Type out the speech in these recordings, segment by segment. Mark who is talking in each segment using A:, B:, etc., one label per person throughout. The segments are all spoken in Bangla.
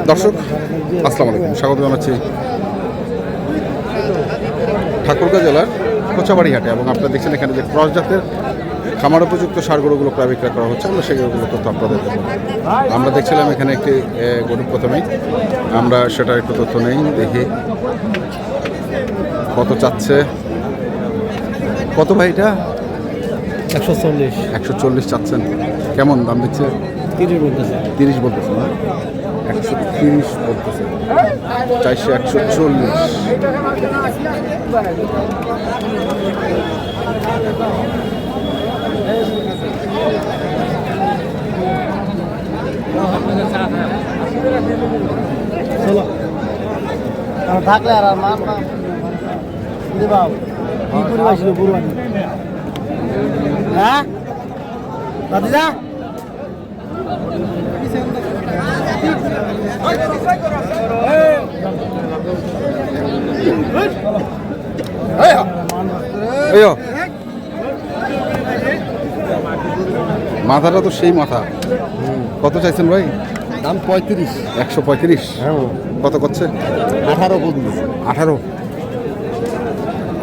A: দর্শক আসসালামু আলাইকুম, স্বাগত জানাচ্ছি ঠাকুরগাঁ জেলার কোচাবাড়ি হাটে। এবং আপনারা দেখছেন এখানে যে ক্রস জাতের খামার উপযুক্ত সার গরুগুলো প্রায় বিক্রয় করা হচ্ছে, আমরা সেই গরুগুলো তথ্য আপনাদের দেবো। আমরা দেখছিলাম এখানে একটি গরু, প্রথমেই আমরা সেটার একটু তথ্য নেই, দেখি কত চাচ্ছে। কত ভাই এটা?
B: 140
A: 140 চাচ্ছেন। কেমন দাম দিচ্ছে?
B: 30 বলতেছে।
A: 30 বলতেছে না, 130 বলতেছে। চাইছে 140।
B: থাকলে আর মার না দিবাও কি করে আসলো বুড়ানি? হ্যাঁ দাদিদা
A: মাথাটা তো সেই মাথা। কত চাইছেন ভাই?
B: দাম 35।
A: 135।
B: হ্যাঁ
A: কত করছে?
B: 18 বলছি।
A: 18।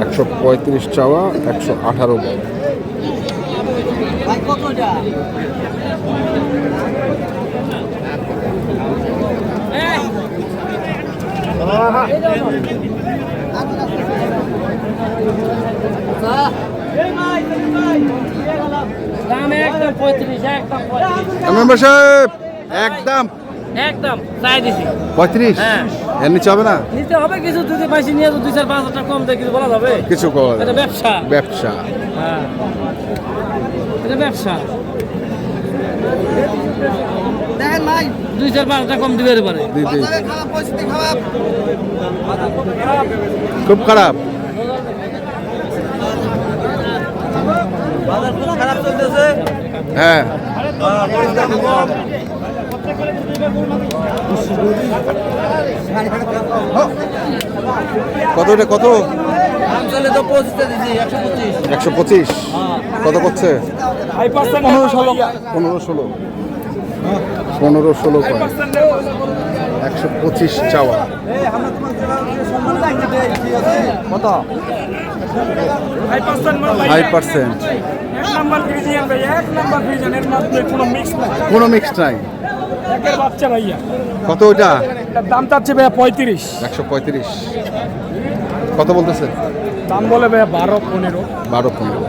A: 135 চাওয়া, 118 বল। মেম্বার সাহেব একদম
C: চাই দিছি
A: 35।
C: হ্যাঁ।
A: এর নিচে হবে না?
C: নিতে হবে কিছু, যদি পয়সা নিয়ে 2-4-5 হাজার কম দেয় কিছু বলা যাবে?
A: কিছু করা
C: এটা ব্যবসা।
A: ব্যবসা।
C: হ্যাঁ এটা ব্যবসা। 2-4-5 হাজার কম দিতে পারে।
A: খুব খারাপ।
C: খারাপ চলতেছে।
A: হ্যাঁ কত এটা? কত? 125। কত করছে?
C: 15-16
A: 125 চাওয়া।
C: কত?
A: 5%। কোনো মিক্স নাই।
C: বাচ্চা ভাইয়া
A: কত ওইটা?
C: দাম চাচ্ছে ভাইয়া 35।
A: 135। কত বলতেছে?
C: দাম বলে ভাইয়া 12-15।
A: 12-15।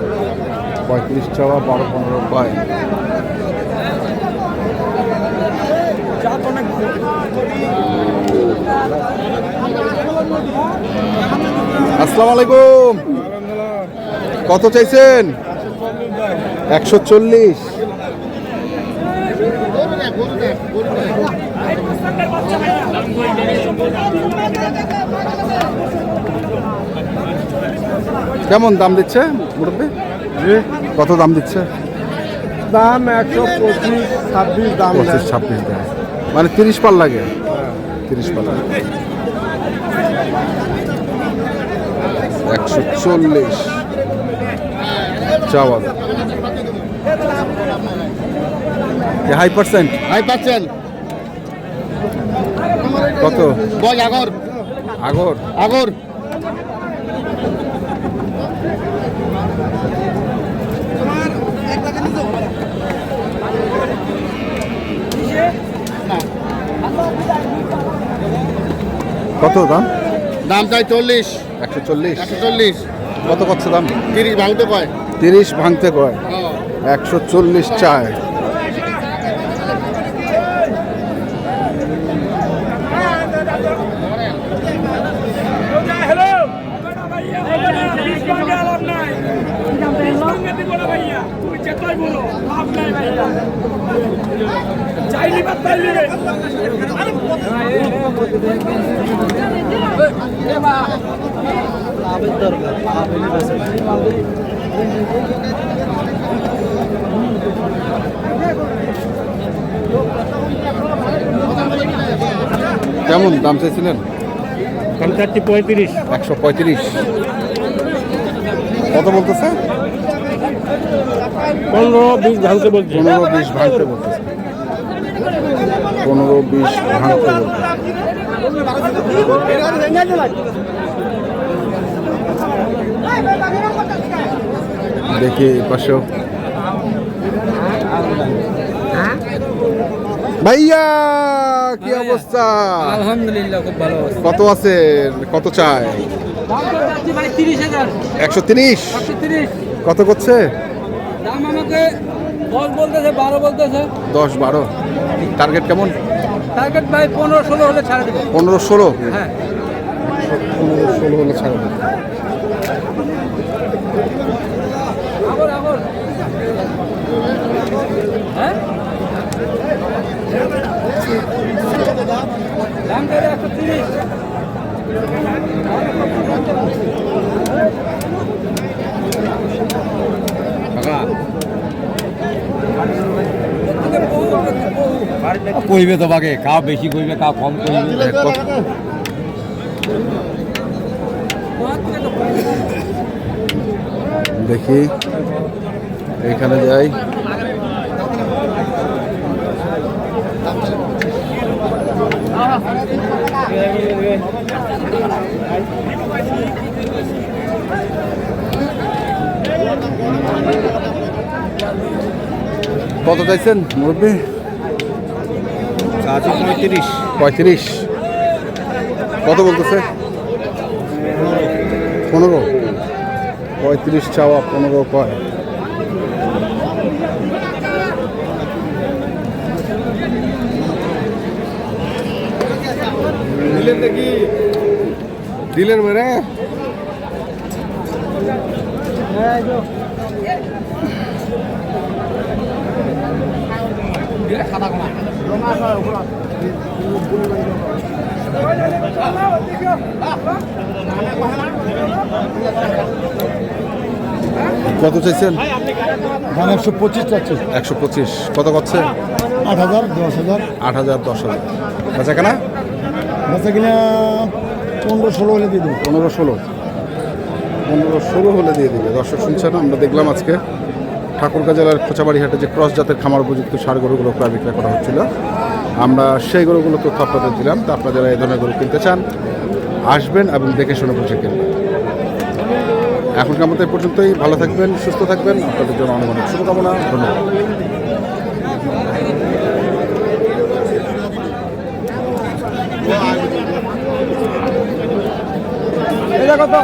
A: 35 চাওয়া, 12-15 পায়। আসসালামু আলাইকুম। কত চাইছেন? 140। কেমন দাম দিচ্ছে মুরব্বি? কত দাম দিচ্ছে?
B: দাম 125-26 দাম।
A: 25-26 দেয়, মানে 30 পার লাগে। 30 পার লাগে। 140 চাওয়া। High percent. কত? আগর কত দাম?
B: দাম চাই 40।
A: 140। কত করছে দাম?
B: 30 ভাঙতে কয়।
A: 30 ভাঙতে কয়। 140 চায়। কেমন দাম চাইছিলেন?
B: দাম চাচ্ছি 35।
A: 135। কত বলতেছে?
B: 15-20 ভাঙতে বলছি।
A: 15-20 ভাঙতে বলতেছে। 15-20 ভাঙতে বলবে। দেখি এই পাশেও ভাইয়া কি অবস্থা?
C: আলহামদুলিল্লাহ খুব ভালো আছে।
A: কত আছে, কত চাই?
C: ভাই 30,000
A: 130।
C: 130
A: কত করছে?
C: দাম আমাকে 10 বলতেছে, 12 বলতেছে।
A: 10-12 টার্গেট কেমন?
C: টার্গেট ভাই 15-16 হলে ছাড়ে দেবো।
A: 15-16।
C: হ্যাঁ
A: 15-16 হলে ছাড়া দেবে।
C: আগর আগর হ্যাঁ দাম করে 130।
D: কইবে তোমাকে কাউ বেশি কইবে কাউ কম কইবে।
A: দেখি এখানে যাই। কত চাইছেন মুরব্বী?
D: 35।
A: 35। কত বলতেছে? 15। 35 চাওয়া, 15 কয়।
D: দিলেন নাকি? দিলেন মেরে
A: কত চাইছেন?
B: দাম 125 চাচ্ছি।
A: 125। কত করছে?
B: 8,000, 10,000।
A: 8,000, 10,000। বেচা কেনা?
B: বেচা কিনা 15-16 হলে দিয়ে দেবো।
A: 15-16 হলে দিয়ে দিবে। দর্শক শুনছেন, আমরা দেখলাম আজকে ঠাকুরগাঁ জেলার খোঁচাবাড়ি হাটে যে ক্রস জাতের খামার উপযুক্ত ষাঁড় গরুগুলো ক্রয় বিক্রয় করা হচ্ছিল, আমরা সেই গরুগুলো তথ্য আপনাদের দিলাম। তা আপনারা যারা এই ধরনের গরু কিনতে চান আসবেন এবং দেখে শুনে বুঝে কিনবেন। এখনকার মতো এই পর্যন্তই। ভালো থাকবেন, সুস্থ থাকবেন। আপনাদের জন্য অনেক অনেক শুভকামনা। ধন্যবাদ।
B: এটা কত?